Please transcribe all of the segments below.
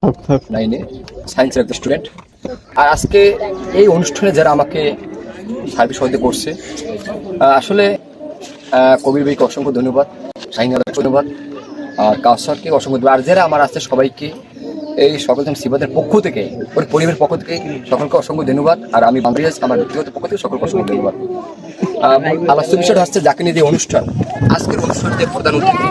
9-এ সায়েন্সের একটা স্টুডেন্ট। আর আজকে এই অনুষ্ঠানে যারা আমাকে সার্বিক সহযোগিতা করছে, আসলে কবির ভাইকে অসংখ্য ধন্যবাদ, শাহিন আলমকে ধন্যবাদ, আর কাউসারকে অসংখ্য ধন্যবাদ। আর যারা আমার আছে সবাইকে, এই সকল সিবাদের পক্ষ থেকে, ওর পরিবারের পক্ষ থেকে সকলকে অসংখ্য ধন্যবাদ। আর আমি বাংলাদেশ আমার ব্যক্তিগত পক্ষ থেকে সকলকে অসংখ্য ধন্যবাদ। আলোচ্য বিষয়টা হচ্ছে যাকে নিয়ে যে অনুষ্ঠান, আজকের অনুষ্ঠানের প্রধান অতিথি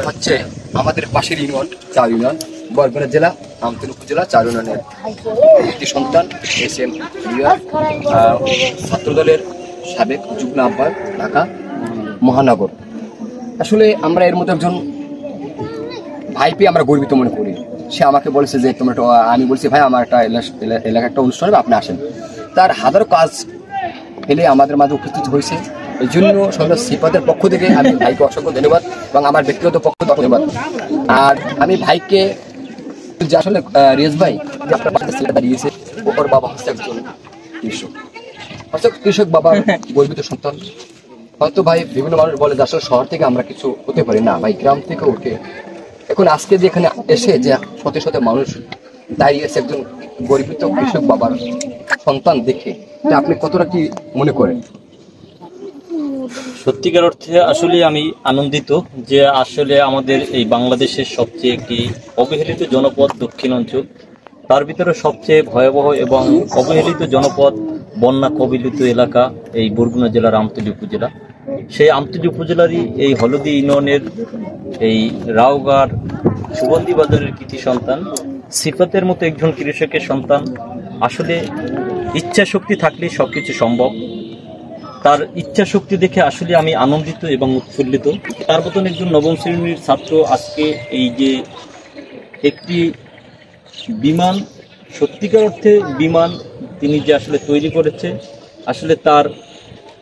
হচ্ছে আমাদের পাশের ইউনিয়ন, চার ইউনিয়ন, বরগুনা জেলা আমতলী উপজেলা চার ইউনিয়নের একটি সন্তান SM রিয়া, ছাত্রদলের সাবেক যুগ্ম আহ্বায়ক ঢাকা মহানগর। আসলে আমরা এর মধ্যে একজন ভাই পেয়ে আমরা গর্বিত মনে করি। সে আমাকে বলেছে যে তোমরা, আমি বলছি ভাই আমার একটা এলাকা একটা অনুষ্ঠান হবে, আপনি আসেন। তার হাজারো কাজ ফেলে আমাদের মাঝে উপস্থিত হয়েছে। এই জন্য সন্ধ্যা সিপাতের পক্ষ থেকে আমি ভাইকে অসংখ্য ধন্যবাদ এবং আমার ব্যক্তিগত পক্ষ থেকে ধন্যবাদ। আর আমি ভাইকে যে আসলে রিয়াজ ভাই যে আপনার পাশে ছেলেটা দাঁড়িয়েছে, ওপর বাবা হচ্ছে একজন কৃষক, কৃষক বাবা গর্বিত সন্তান। হয়তো ভাই বিভিন্ন মানুষ বলে যে আসলে শহর থেকে আমরা কিছু হতে পারি না, ভাই গ্রাম থেকে উঠে এখন আজকে যে এখানে এসে যে শত শত মানুষ দাঁড়িয়েছে একজন গর্বিত কৃষক বাবার সন্তান দেখে, আপনি কতটা কি মনে করেন? সত্যিকার অর্থে আসলে আমি আনন্দিত যে আসলে আমাদের এই বাংলাদেশের সবচেয়ে একটি অবহেলিত জনপদ দক্ষিণাঞ্চল, তার ভিতরে সবচেয়ে ভয়াবহ এবং অবহেলিত জনপদ, বন্যা কবলিত এলাকা এই বরগুনা জেলার আমতলী উপজেলা। সেই আমতলী উপজেলারই এই হলদি ইউনিয়নের এই রাওগার সুগন্ধি বাজারের কৃতি সন্তান সিফাতের মতো একজন কৃষকের সন্তান। আসলে ইচ্ছা শক্তি থাকলে সবকিছু সম্ভব। তার ইচ্ছা শক্তি দেখে আসলে আমি আনন্দিত এবং উৎফুল্লিত। তার মতন একজন নবম শ্রেণীর ছাত্র আজকে এই যে একটি বিমান, সত্যিকার অর্থে বিমান তিনি যে আসলে তৈরি করেছে, আসলে তার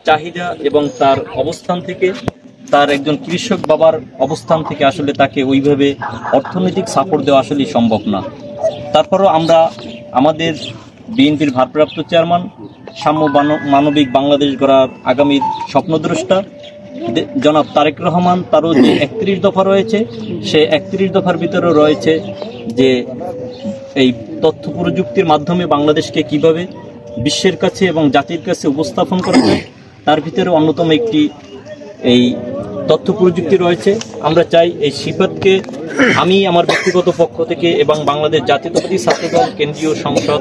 চাহিদা এবং তার অবস্থান থেকে, তার একজন কৃষক বাবার অবস্থান থেকে আসলে তাকে ওইভাবে অর্থনৈতিক সাপোর্ট দেওয়া আসলে সম্ভব না। তারপরও আমরা আমাদের বিএনপির ভারপ্রাপ্ত চেয়ারম্যান, সাম্য মানবিক বাংলাদেশ গড়ার আগামীর স্বপ্নদ্রষ্টা জনাব তারেক রহমান, তারও যে 31 দফা রয়েছে, সে 31 দফার ভিতরেও রয়েছে যে এই তথ্য প্রযুক্তির মাধ্যমে বাংলাদেশকে কিভাবে বিশ্বের কাছে এবং জাতির কাছে উপস্থাপন করা যায়, তার ভিতরে অন্যতম একটি এই তথ্য প্রযুক্তি রয়েছে। আমরা চাই এই সিফাতকে আমি আমার ব্যক্তিগত পক্ষ থেকে এবং বাংলাদেশ জাতীয়তাবাদী ছাত্রদল কেন্দ্রীয় সংসদ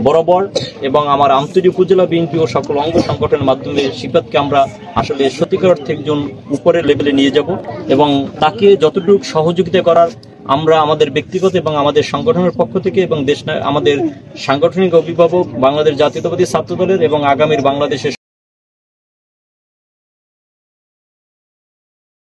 বরাবর এবং আমার আমতলী উপজেলা বিএনপি ও সকল অঙ্গ সংগঠনের মাধ্যমে সিফাতকে আমরা আসলে সত্যিকার অর্থে একজন উপরের লেভেলে নিয়ে যাব এবং তাকে যতটুকু সহযোগিতা করার আমরা আমাদের ব্যক্তিগত এবং আমাদের সংগঠনের পক্ষ থেকে এবং আমাদের সাংগঠনিক অভিভাবক বাংলাদেশ জাতীয়তাবাদী ছাত্রদলের এবং আগামীর বাংলাদেশের